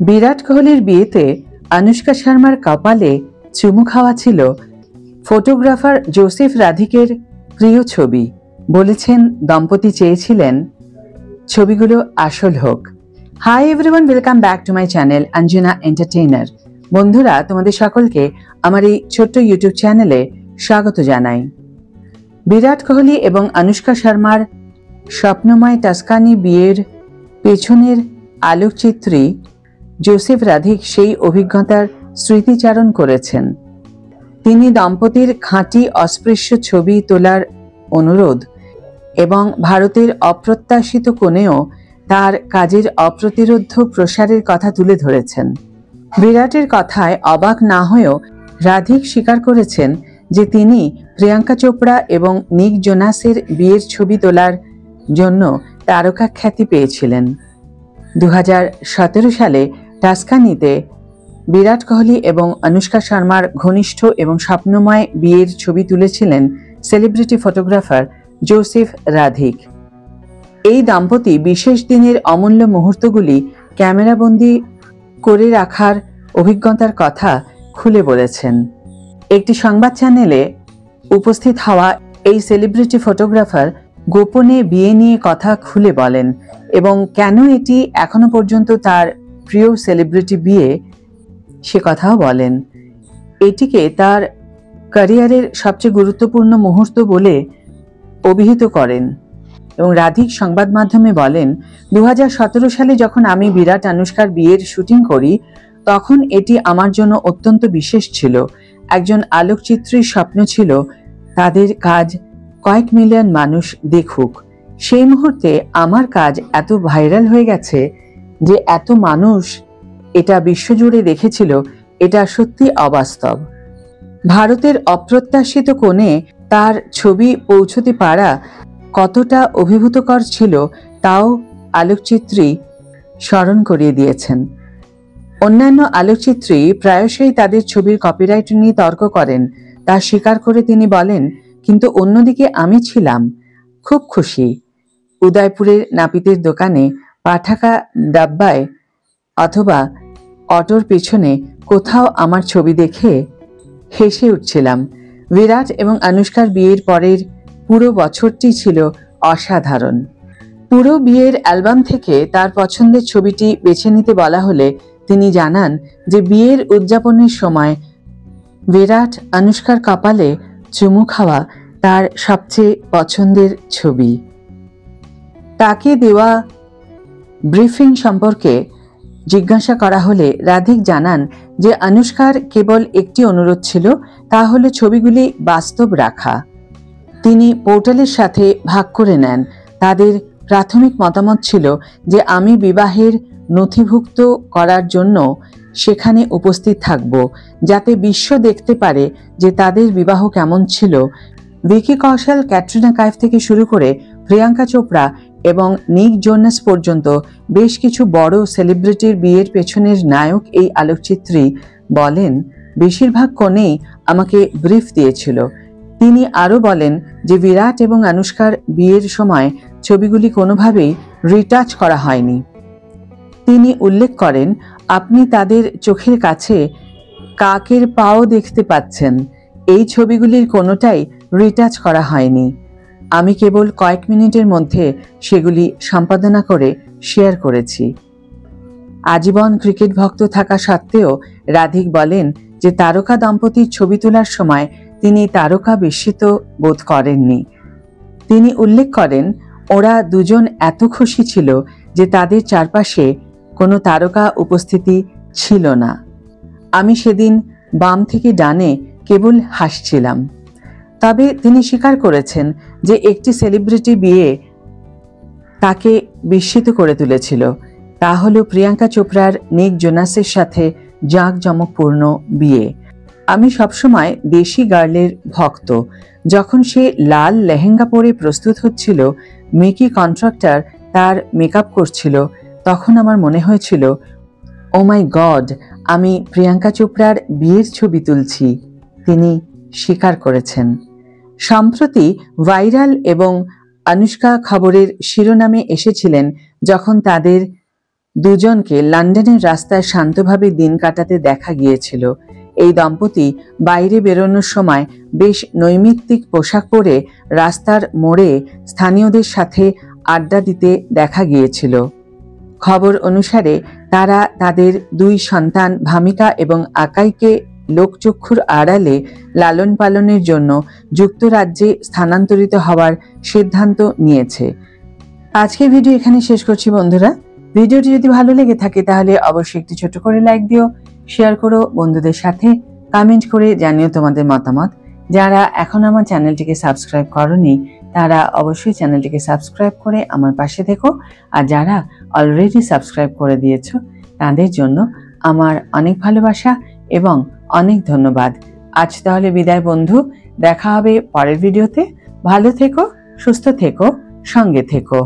বিরাট কোহলির বিয়েতে অনুষ্কা শর্মার কপালে চুমু খাওয়া ছিল ফটোগ্রাফার জোসেফ রাধিকের প্রিয় ছবি। বলেছেন দম্পতি চেয়েছিলেন ছবিগুলো আসল হোক। Hi everyone, welcome back to my channel Anjana entertainer. বন্ধুরা, তোমাদের সকলকে আমার এই ছোট্ট ইউটিউব চ্যানেলে স্বাগত জানাই। বিরাট কোহলি এবং অনুষ্কা শর্মার স্বপ্নময় টাস্কানি বিয়ের পেছনের আলোকচিত্রী জোসেফ রাধিক সেই অভিজ্ঞতার স্মৃতিচারণ করেছেন। তিনি দম্পতির খাঁটি অস্পৃশ্য ছবি তোলার অনুরোধ এবং ভারতের অপ্রত্যাশিত কোণেও তার কাজের অপ্রতিরোধ্য প্রসারের কথা তুলে ধরেছেন। বিরাটের কথায় অবাক না হয়েও রাধিক স্বীকার করেছেন যে তিনি প্রিয়াঙ্কা চোপড়া এবং নিক জোনাসের বিয়ের ছবি তোলার জন্য তারকা খ্যাতি পেয়েছিলেন। 2017 সালে টাস্কানিতে বিরাট কোহলি এবং অনুষ্কা শর্মার ঘনিষ্ঠ এবং স্বপ্নময় বিয়ের ছবি তুলেছিলেন সেলিব্রিটি ফটোগ্রাফার জোসেফ রাধিক। এই দম্পতি বিশেষ দিনের অমূল্য মুহূর্তগুলি ক্যামেরাবন্দি করে রাখার অভিজ্ঞতার কথা খুলে বলেছেন। একটি সংবাদ চ্যানেলে উপস্থিত হওয়া এই সেলিব্রিটি ফটোগ্রাফার গোপনে বিয়ে নিয়ে কথা খুলে বলেন এবং কেন এটি এখনো পর্যন্ত তার প্রিয় সেলিব্রিটি বিয়ে সে কথাও বলেন। এটিকে তার ক্যারিয়ারের সবচেয়ে গুরুত্বপূর্ণ মুহূর্ত বলে অভিহিত করেন এবং রাধিক সংবাদ মাধ্যমে বলেন, 2017 সালে যখন আমি বিরাট অনুষ্কার বিয়ের শুটিং করি তখন এটি আমার জন্য অত্যন্ত বিশেষ ছিল। একজন আলোকচিত্রীর স্বপ্ন ছিল তাদের কাজ কয়েক মিলিয়ন মানুষ দেখুক। সেই মুহূর্তে আমার কাজ এত ভাইরাল হয়ে গেছে যে এত মানুষ এটা বিশ্বজুড়ে দেখেছিল, এটা সত্যি অবাস্তব। ভারতের অপ্রত্যাশিত কোণে তার ছবি পৌঁছতে পারা কতটা অভিভূতকর ছিল তাও আলোকচিত্রী স্মরণ করিয়ে দিয়েছেন। অন্যান্য আলোকচিত্রী প্রায়শই তাদের ছবির কপিরাইট নিয়ে তর্ক করেন, তা স্বীকার করে তিনি বলেন, কিন্তু অন্যদিকে আমি ছিলাম খুব খুশি। উদয়পুরের নাপিতের দোকানে পাঠাকা ডাব্বায় অথবা অটোর পিছনে কোথাও আমার ছবি দেখে হেসে উঠছিলাম। বিরাট এবং অনুষ্কার বিয়ের পরের পুরো বছরটি ছিল অসাধারণ। পুরো বিয়ের অ্যালবাম থেকে তার পছন্দের ছবিটি বেছে নিতে বলা হলে তিনি জানান যে বিয়ের উদযাপনের সময় বিরাট অনুষ্কার কপালে চুমু খাওয়া তার সবচেয়ে পছন্দের ছবি। তাকে দেওয়া ব্রিফিং সম্পর্কে জিজ্ঞাসা করা হলে রাধিক জানান যে অনুষ্কার কেবল একটি অনুরোধ ছিল, তা হলো ছবিগুলি বাস্তব রাখা। তিনি পোর্টালের সাথে ভাগ করে নেন। তাদের প্রাথমিক মতামত ছিল যে আমি বিবাহের নথিভুক্ত করার জন্য সেখানে উপস্থিত থাকব, যাতে বিশ্ব দেখতে পারে যে তাদের বিবাহ কেমন ছিল। ভিকি কৌশল, ক্যাটরিনা কাইফ থেকে শুরু করে প্রিয়াঙ্কা চোপড়া এবং নিক জোনাস পর্যন্ত বেশ কিছু বড় সেলিব্রিটির বিয়ের পেছনের নায়ক এই আলোকচিত্রী বলেন, বেশিরভাগ কোণেই আমাকে ব্রিফ দিয়েছিল। তিনি আরও বলেন যে বিরাট এবং অনুষ্কার বিয়ের সময় ছবিগুলি কোনোভাবেই রিটাচ করা হয়নি। তিনি উল্লেখ করেন, আপনি তাদের চোখের কাছে কাকের পাও দেখতে পাচ্ছেন। এই ছবিগুলির কোনোটাই রিটাচ করা হয়নি। আমি কেবল কয়েক মিনিটের মধ্যে সেগুলি সম্পাদনা করে শেয়ার করেছি। আজীবন ক্রিকেট ভক্ত থাকা সত্ত্বেও রাধিক বলেন যে তারকা দম্পতির ছবি তোলার সময় তিনি তারকা বিস্মিত বোধ করেননি। তিনি উল্লেখ করেন, ওরা দুজন এত খুশি ছিল যে তাদের চারপাশে কোনো তারকা উপস্থিতি ছিল না। আমি সেদিন বাম থেকে ডানে কেবল হাসছিলাম। তবে তিনি স্বীকার করেছেন যে একটি সেলিব্রিটি বিয়ে তাকে বিস্মিত করে তুলেছিল, তা হলো প্রিয়াঙ্কা চোপড়ার নিক জোনাসের সাথে জাঁকজমকপূর্ণ বিয়ে। আমি সবসময় দেশি গার্লের ভক্ত। যখন সে লাল লেহেঙ্গা পরে প্রস্তুত হচ্ছিল, মিকি কন্ট্রাক্টর তার মেকআপ করছিল, তখন আমার মনে হয়েছিল, ও মাই গড, আমি প্রিয়াঙ্কা চোপড়ার বিয়ের ছবি তুলছি। তিনি স্বীকার করেছেন। সম্প্রতি ভাইরাল এবং অনুষ্কা খবরের শিরোনামে এসেছিলেন যখন তাদের দুজনকে লন্ডনের রাস্তায় শান্তভাবে দিন কাটাতে দেখা গিয়েছিল। এই দম্পতি বাইরে বেরোনোর সময় বেশ নৈমিত্তিক পোশাক পরে রাস্তার মোড়ে স্থানীয়দের সাথে আড্ডা দিতে দেখা গিয়েছিল। খবর অনুসারে তারা তাদের 2 সন্তান ভামিকা এবং আকাইকে লোকচক্ষুর আড়ালে লালন পালনের জন্য যুক্তরাজ্যে স্থানান্তরিত হওয়ার সিদ্ধান্ত নিয়েছে। আজকের ভিডিও এখানে শেষ করছি বন্ধুরা। ভিডিওটি যদি ভালো লেগে থাকে তাহলে অবশ্যই একটি ছোট করে লাইক দিও, শেয়ার করো বন্ধুদের সাথে, কমেন্ট করে জানিও তোমাদের মতামত। যারা এখন আমার চ্যানেলটিকে সাবস্ক্রাইব করোনি তারা অবশ্যই চ্যানেলটিকে সাবস্ক্রাইব করে আমার পাশে থেকো, আর যারা অলরেডি সাবস্ক্রাইব করে দিয়েছো তাদের জন্য আমার অনেক ভালোবাসা এবং অনেক ধন্যবাদ। আজ তাহলে বিদায় বন্ধু, দেখা হবে পরের ভিডিওতে। ভালো থেকো, সুস্থ থেকো, সঙ্গে থেকো।